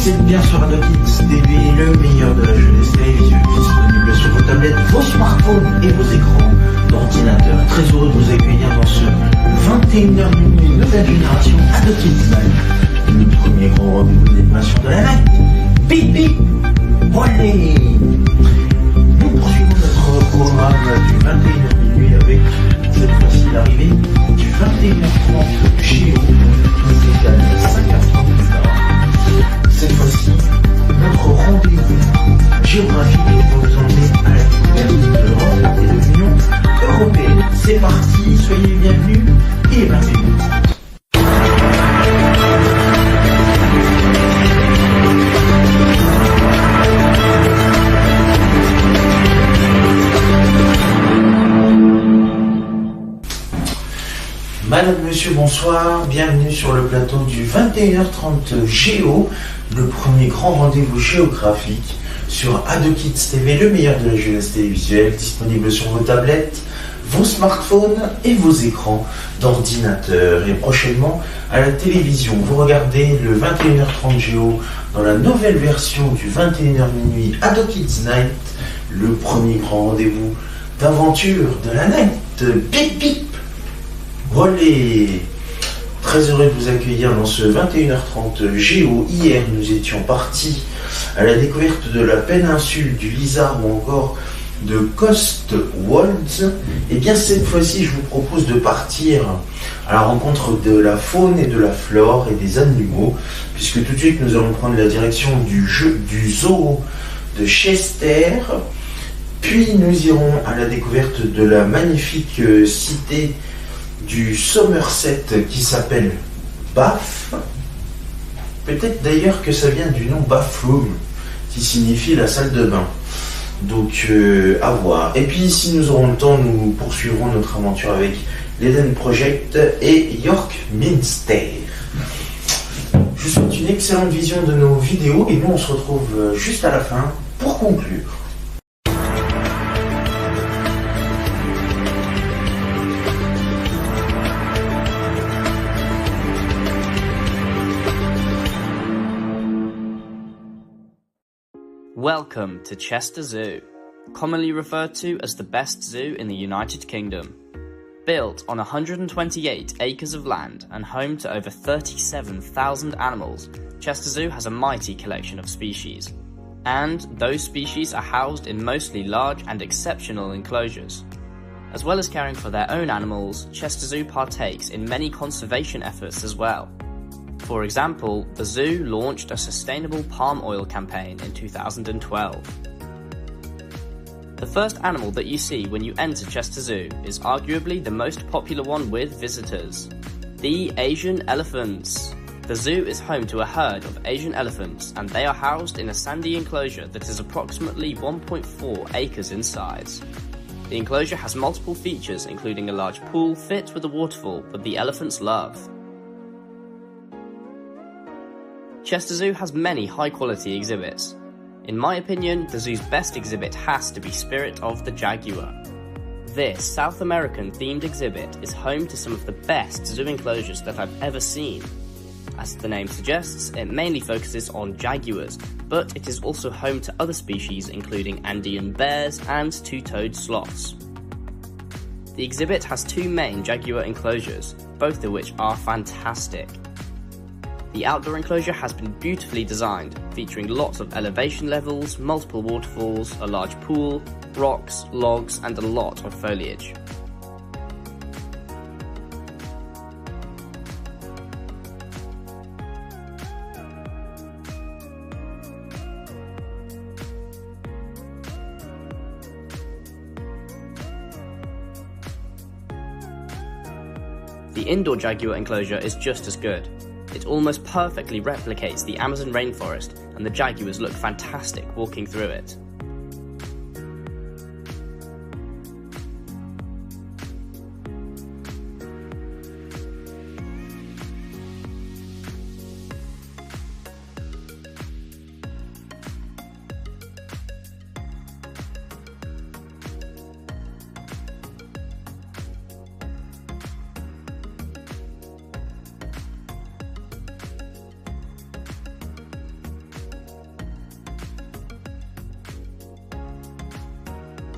Vous êtes bien sur ADOKIDS TV, le meilleur de la jeunesse télévisuelle, disponible sur vos tablettes, vos smartphones et vos écrans d'ordinateur. Très heureux de vous accueillir dans ce 21h minuit, nouvelle génération ADOKIDS, le premier grand rendez-vous d'animation de la night. Bip bip, allez. Nous poursuivons notre programme du 21h minuit avec cette fois-ci l'arrivée du 21h30 Géo, décalé 5h30 plus tard. Cette fois-ci, notre rendez-vous géographique va vous emmener à la découverte de l'Europe et de l'Union européenne. C'est parti, soyez bienvenus et bienvenus. Madame, monsieur, bonsoir, bienvenue sur le plateau du 21h30 Géo, le premier grand rendez-vous géographique sur ADOKIDS TV, le meilleur de la jeunesse télévisuelle, disponible sur vos tablettes, vos smartphones et vos écrans d'ordinateur. Et prochainement à la télévision, vous regardez le 21h30 Géo dans la nouvelle version du 21h minuit ADOKIDS Night, le premier grand rendez-vous d'aventure de la night. Bip bip. Olé! Très heureux de vous accueillir dans ce 21h30 Géo. Hier, nous étions partis à la découverte de la péninsule du Lizard ou encore de Cotswolds. Et bien cette fois-ci, je vous propose de partir à la rencontre de la faune et de la flore et des animaux, puisque tout de suite, nous allons prendre la direction du zoo de Chester. Puis, nous irons à la découverte de la magnifique cité du Somerset qui s'appelle Bath. Peut-être d'ailleurs que ça vient du nom bathroom qui signifie la salle de bain. Donc à voir. Et puis si nous aurons le temps, nous poursuivrons notre aventure avec l'Eden Project et York Minster. Je vous souhaite une excellente vision de nos vidéos et nous on se retrouve juste à la fin pour conclure. Welcome to Chester Zoo, commonly referred to as the best zoo in the United Kingdom. Built on 128 acres of land and home to over 37,000 animals, Chester Zoo has a mighty collection of species. And those species are housed in mostly large and exceptional enclosures. As well as caring for their own animals, Chester Zoo partakes in many conservation efforts as well. For example, the zoo launched a sustainable palm oil campaign in 2012. The first animal that you see when you enter Chester Zoo is arguably the most popular one with visitors, the Asian elephants. The zoo is home to a herd of Asian elephants, and they are housed in a sandy enclosure that is approximately 1.4 acres in size. The enclosure has multiple features, including a large pool fit with a waterfall that the elephants love. Chester Zoo has many high-quality exhibits. In my opinion, the zoo's best exhibit has to be Spirit of the Jaguar. This South American-themed exhibit is home to some of the best zoo enclosures that I've ever seen. As the name suggests, it mainly focuses on jaguars, but it is also home to other species including Andean bears and two-toed sloths. The exhibit has two main jaguar enclosures, both of which are fantastic. The outdoor enclosure has been beautifully designed, featuring lots of elevation levels, multiple waterfalls, a large pool, rocks, logs, and a lot of foliage. The indoor jaguar enclosure is just as good. It almost perfectly replicates the Amazon rainforest, and the jaguars look fantastic walking through it.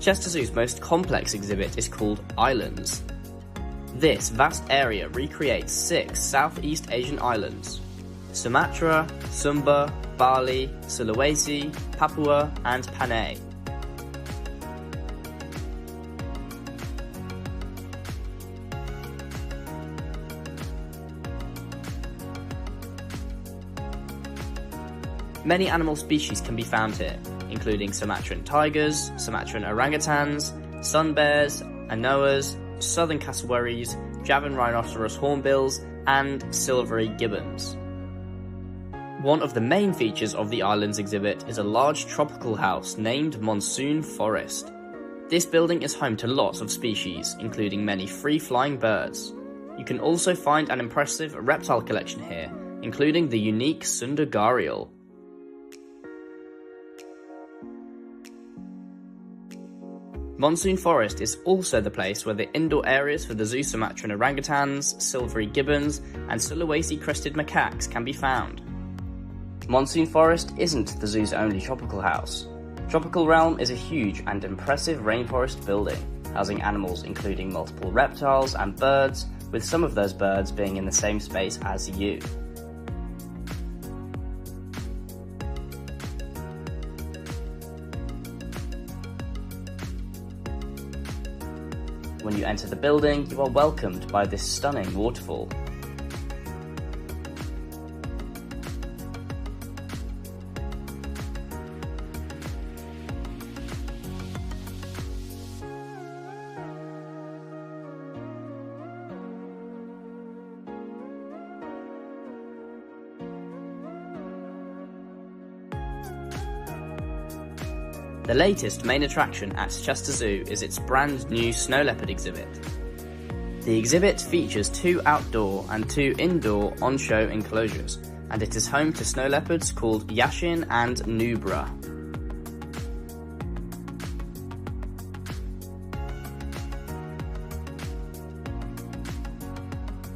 Chester Zoo's most complex exhibit is called Islands. This vast area recreates 6 Southeast Asian islands: Sumatra, Sumba, Bali, Sulawesi, Papua, and Panay. Many animal species can be found here, including Sumatran tigers, Sumatran orangutans, sun bears, anoas, southern cassowaries, Javan rhinoceros hornbills, and silvery gibbons. One of the main features of the islands exhibit is a large tropical house named Monsoon Forest. This building is home to lots of species, including many free-flying birds. You can also find an impressive reptile collection here, including the unique Sunda gharial. Monsoon Forest is also the place where the indoor areas for the zoo Sumatran orangutans, silvery gibbons, and Sulawesi crested macaques can be found. Monsoon Forest isn't the zoo's only tropical house. Tropical Realm is a huge and impressive rainforest building, housing animals including multiple reptiles and birds, with some of those birds being in the same space as you. When you enter the building, you are welcomed by this stunning waterfall. The latest main attraction at Chester Zoo is its brand new snow leopard exhibit. The exhibit features 2 outdoor and 2 indoor on-show enclosures, and it is home to snow leopards called Yashin and Nubra.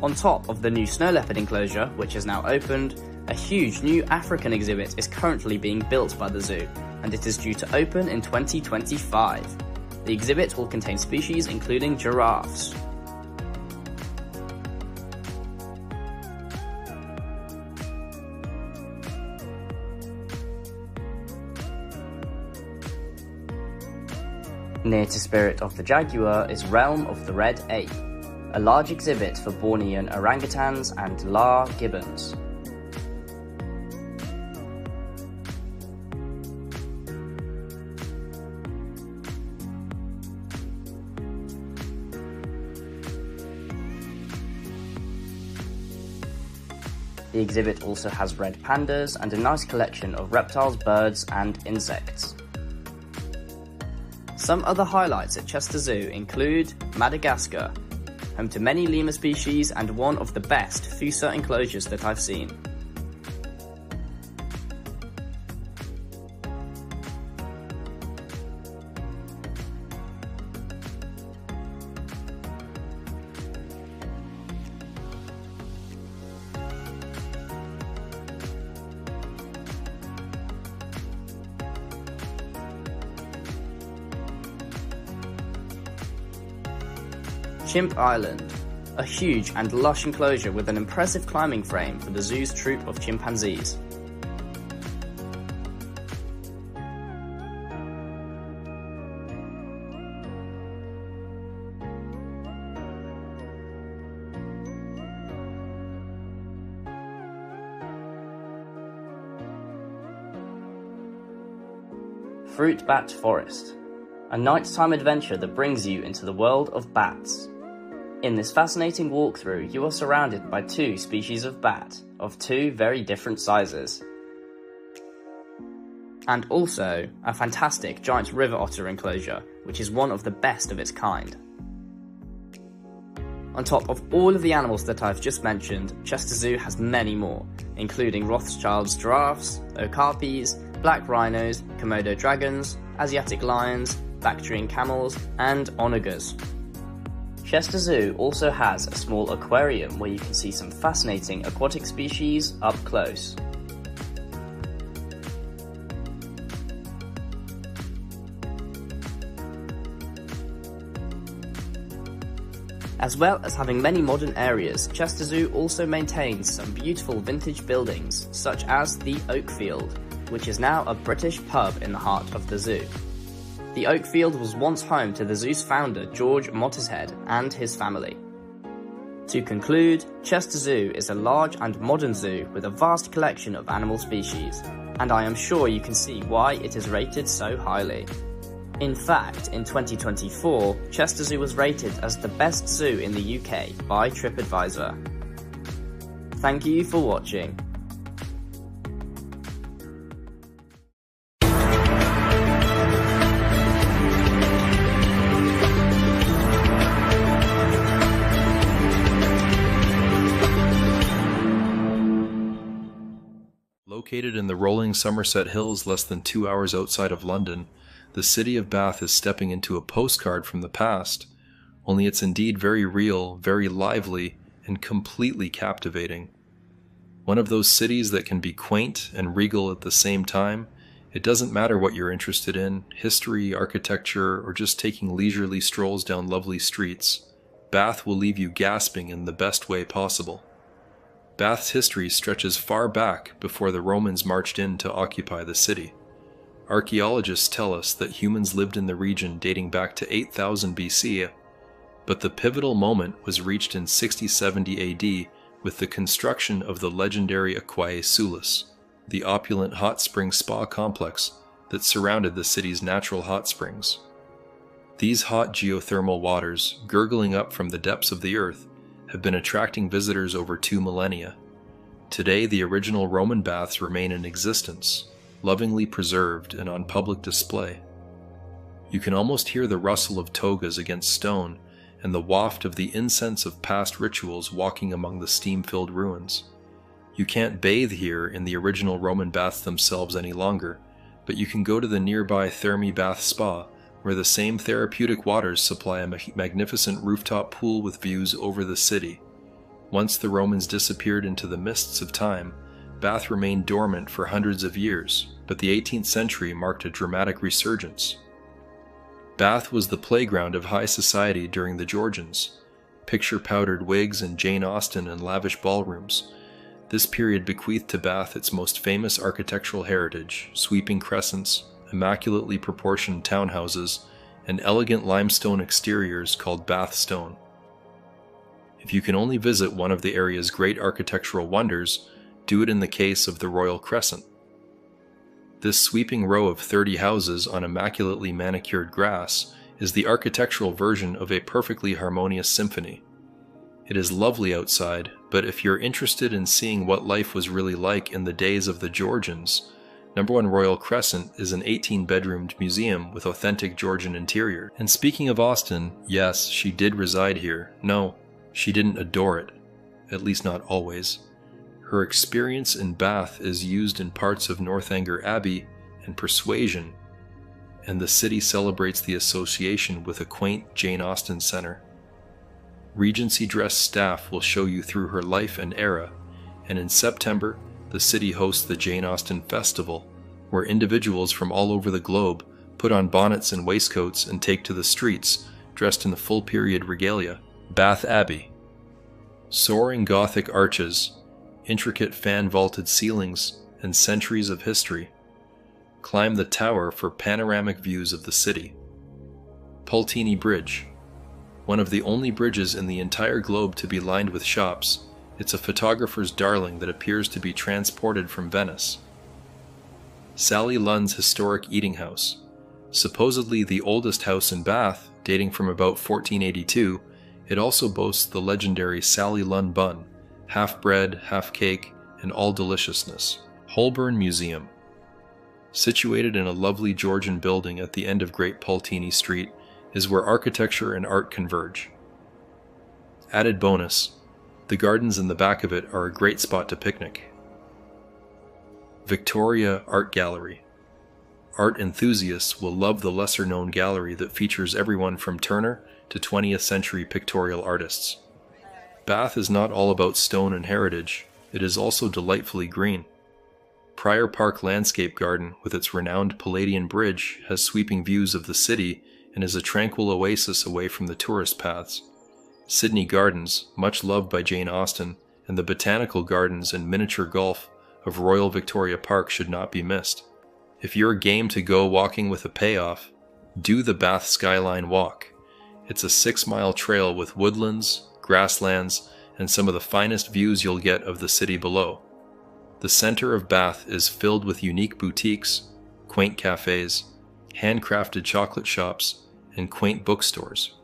On top of the new snow leopard enclosure, which is now opened, a huge new African exhibit is currently being built by the zoo, and it is due to open in 2025. The exhibit will contain species including giraffes. Near to Spirit of the Jaguar is Realm of the Red Ape, a large exhibit for Bornean orangutans and Lar gibbons. The exhibit also has red pandas and a nice collection of reptiles, birds, and insects. Some other highlights at Chester Zoo include Madagascar, home to many lemur species and one of the best fossa enclosures that I've seen. Chimp Island, a huge and lush enclosure with an impressive climbing frame for the zoo's troop of chimpanzees. Fruit Bat Forest, a nighttime adventure that brings you into the world of bats. In this fascinating walkthrough, you are surrounded by 2 species of bat, of 2 very different sizes. And also, a fantastic giant river otter enclosure, which is one of the best of its kind. On top of all of the animals that I've just mentioned, Chester Zoo has many more, including Rothschild's giraffes, okapis, black rhinos, Komodo dragons, Asiatic lions, Bactrian camels, and onagers. Chester Zoo also has a small aquarium where you can see some fascinating aquatic species up close. As well as having many modern areas, Chester Zoo also maintains some beautiful vintage buildings, such as the Oakfield, which is now a British pub in the heart of the zoo. The Oakfield was once home to the zoo's founder George Mottershead and his family. To conclude, Chester Zoo is a large and modern zoo with a vast collection of animal species, and I am sure you can see why it is rated so highly. In fact, in 2024, Chester Zoo was rated as the best zoo in the UK by TripAdvisor. Thank you for watching. Located in the rolling Somerset Hills less than 2 hours outside of London, the city of Bath is stepping into a postcard from the past, only it's indeed very real, very lively, and completely captivating. One of those cities that can be quaint and regal at the same time. It doesn't matter what you're interested in, history, architecture, or just taking leisurely strolls down lovely streets. Bath will leave you gasping in the best way possible. Bath's history stretches far back before the Romans marched in to occupy the city. Archaeologists tell us that humans lived in the region dating back to 8000 BC, but the pivotal moment was reached in 60-70 AD with the construction of the legendary Aquae Sulis, the opulent hot spring spa complex that surrounded the city's natural hot springs. These hot geothermal waters, gurgling up from the depths of the earth, have been attracting visitors over 2 millennia. Today, the original Roman baths remain in existence, lovingly preserved and on public display. You can almost hear the rustle of togas against stone and the waft of the incense of past rituals walking among the steam-filled ruins. You can't bathe here in the original Roman baths themselves any longer, but you can go to the nearby Thermi Bath Spa, where the same therapeutic waters supply a magnificent rooftop pool with views over the city. Once the Romans disappeared into the mists of time, Bath remained dormant for hundreds of years, but the 18th century marked a dramatic resurgence. Bath was the playground of high society during the Georgians. Picture powdered wigs and Jane Austen in lavish ballrooms. This period bequeathed to Bath its most famous architectural heritage, sweeping crescents, immaculately proportioned townhouses, and elegant limestone exteriors called Bath stone. If you can only visit one of the area's great architectural wonders, do it in the case of the Royal Crescent. This sweeping row of 30 houses on immaculately manicured grass is the architectural version of a perfectly harmonious symphony. It is lovely outside, but if you're interested in seeing what life was really like in the days of the Georgians, Number 1 Royal Crescent is an 18-bedroomed museum with authentic Georgian interior. And speaking of Austen, yes, she did reside here. No, she didn't adore it. At least not always. Her experience in Bath is used in parts of Northanger Abbey and Persuasion, and the city celebrates the association with a quaint Jane Austen Centre. Regency-dressed staff will show you through her life and era, and in September, the city hosts the Jane Austen Festival, where individuals from all over the globe put on bonnets and waistcoats and take to the streets, dressed in the full-period regalia. Bath Abbey. Soaring Gothic arches, intricate fan-vaulted ceilings, and centuries of history. Climb the tower for panoramic views of the city. Pulteney Bridge. One of the only bridges in the entire globe to be lined with shops, it's a photographer's darling that appears to be transported from Venice. Sally Lunn's historic eating house. Supposedly the oldest house in Bath, dating from about 1482, it also boasts the legendary Sally Lunn bun, half bread, half cake, and all deliciousness. Holborn Museum. Situated in a lovely Georgian building at the end of Great Pulteney Street, is where architecture and art converge. Added bonus, the gardens in the back of it are a great spot to picnic. Victoria Art Gallery. Art enthusiasts will love the lesser-known gallery that features everyone from Turner to 20th century pictorial artists. Bath is not all about stone and heritage, it is also delightfully green. Prior Park Landscape Garden, with its renowned Palladian Bridge, has sweeping views of the city and is a tranquil oasis away from the tourist paths. Sydney Gardens, much loved by Jane Austen, and the botanical gardens and miniature golf of Royal Victoria Park should not be missed. If you're game to go walking with a payoff, do the Bath Skyline Walk. It's a 6-mile trail with woodlands, grasslands, and some of the finest views you'll get of the city below. The center of Bath is filled with unique boutiques, quaint cafes, handcrafted chocolate shops, and quaint bookstores.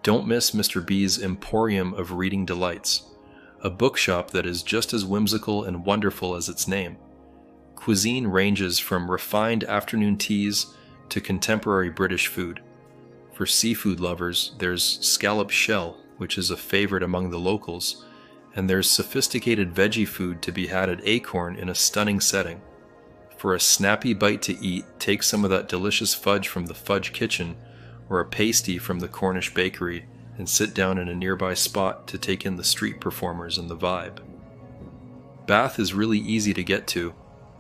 Don't miss Mr. B's Emporium of Reading Delights, a bookshop that is just as whimsical and wonderful as its name. Cuisine ranges from refined afternoon teas to contemporary British food. For seafood lovers, there's scallop shell, which is a favorite among the locals, and there's sophisticated veggie food to be had at Acorn in a stunning setting. For a snappy bite to eat, take some of that delicious fudge from the Fudge Kitchen or a pasty from the Cornish Bakery and sit down in a nearby spot to take in the street performers and the vibe. Bath is really easy to get to,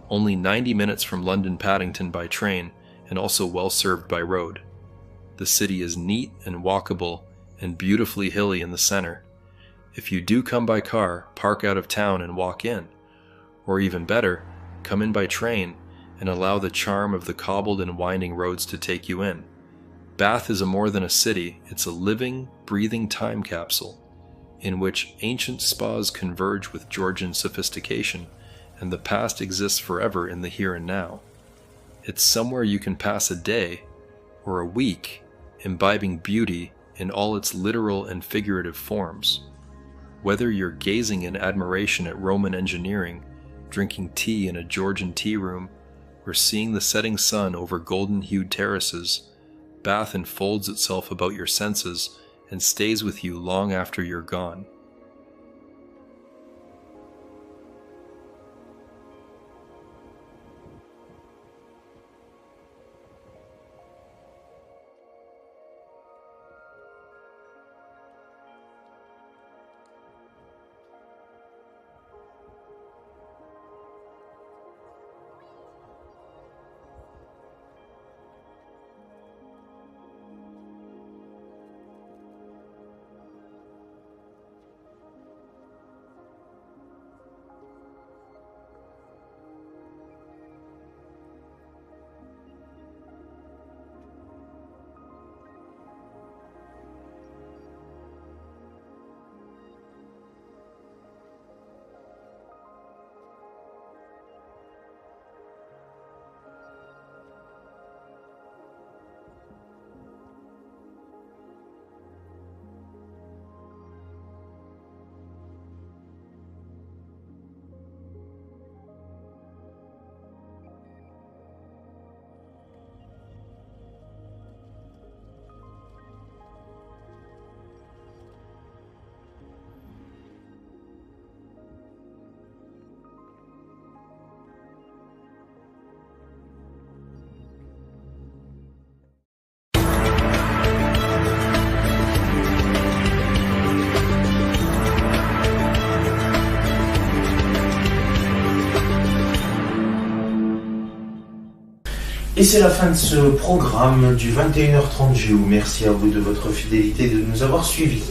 only 90 minutes from London Paddington by train and also well served by road. The city is neat and walkable and beautifully hilly in the center. If you do come by car, park out of town and walk in. Or even better, come in by train and allow the charm of the cobbled and winding roads to take you in. Bath is more than a city, it's a living, breathing time capsule in which ancient spas converge with Georgian sophistication, and the past exists forever in the here and now. It's somewhere you can pass a day or a week imbibing beauty in all its literal and figurative forms. Whether you're gazing in admiration at Roman engineering, drinking tea in a Georgian tea room, or seeing the setting sun over golden-hued terraces, Bath enfolds itself about your senses and stays with you long after you're gone. Et c'est la fin de ce programme du 21h30 Géo. Merci à vous de votre fidélité, de nous avoir suivis.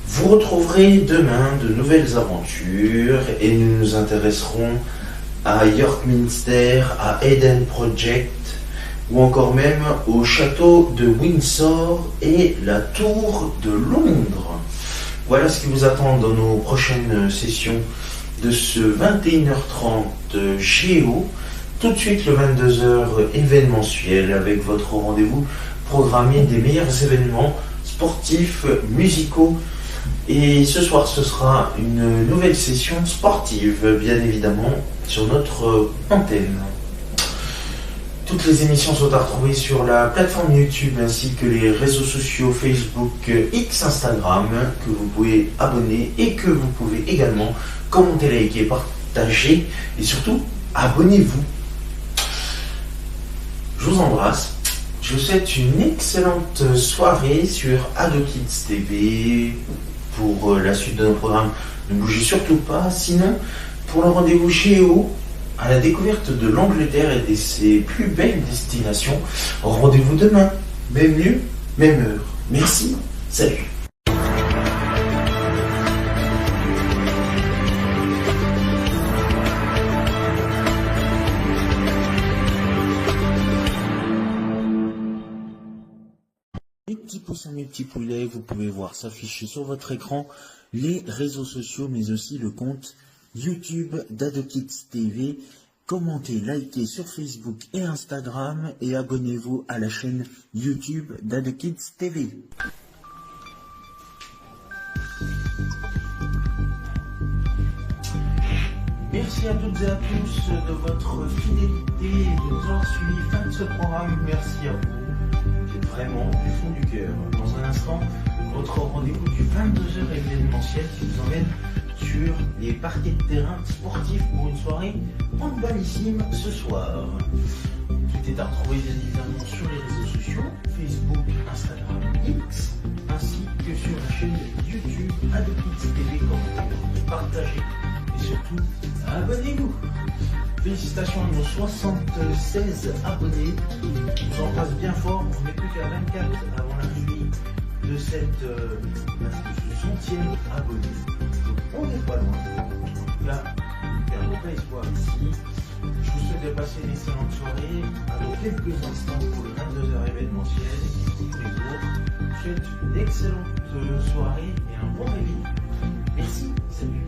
Vous retrouverez demain de nouvelles aventures et nous nous intéresserons à York Minster, à Eden Project ou encore même au château de Windsor et la tour de Londres. Voilà ce qui vous attend dans nos prochaines sessions de ce 21h30 Géo. Tout de suite le 22h événementiel avec votre rendez-vous programmé des meilleurs événements sportifs, musicaux. Et ce soir ce sera une nouvelle session sportive, bien évidemment, sur notre antenne. Toutes les émissions sont à retrouver sur la plateforme YouTube ainsi que les réseaux sociaux Facebook, X, Instagram, que vous pouvez abonner et que vous pouvez également commenter, liker, partager et surtout abonnez-vous. Je vous embrasse. Je vous souhaite une excellente soirée sur ADOKIDS TV. Pour la suite de nos programmes, ne bougez surtout pas. Sinon, pour le rendez-vous Géo, à la découverte de l'Angleterre et de ses plus belles destinations, rendez-vous demain. Même lieu, même heure. Merci. Salut. petits pouces à mes petits poulets, vous pouvez voir s'afficher sur votre écran les réseaux sociaux, mais aussi le compte YouTube d'ADOKIDS TV. Commentez, likez sur Facebook et Instagram et abonnez-vous à la chaîne YouTube d'ADOKIDS TV. Merci à toutes et à tous de votre fidélité et de nous avoir suivis. Fin de ce programme, merci à vous, vraiment du fond du cœur. Dans un instant, votre rendez-vous du 22h événementiel qui vous emmène sur les parquets de terrain sportifs pour une soirée handballissime ce soir. Tout est à retrouver bien évidemment sur les réseaux sociaux, Facebook, Instagram, X, ainsi que sur la chaîne YouTube ADOKIDS TV. Commentez, partagez et surtout abonnez-vous. Félicitations à nos 76 abonnés. On s'en passe bien fort. On n'est plus qu'à 24 avant l'arrivée de ce 100e abonné. Donc on n'est pas loin. Là, il n'y a aucun espoir ici. Je vous souhaite de passer une excellente soirée. Dans quelques instants pour le 22h événementiel. Et pour les autres, je vous souhaite une excellente soirée et un bon réveil. Merci. Salut.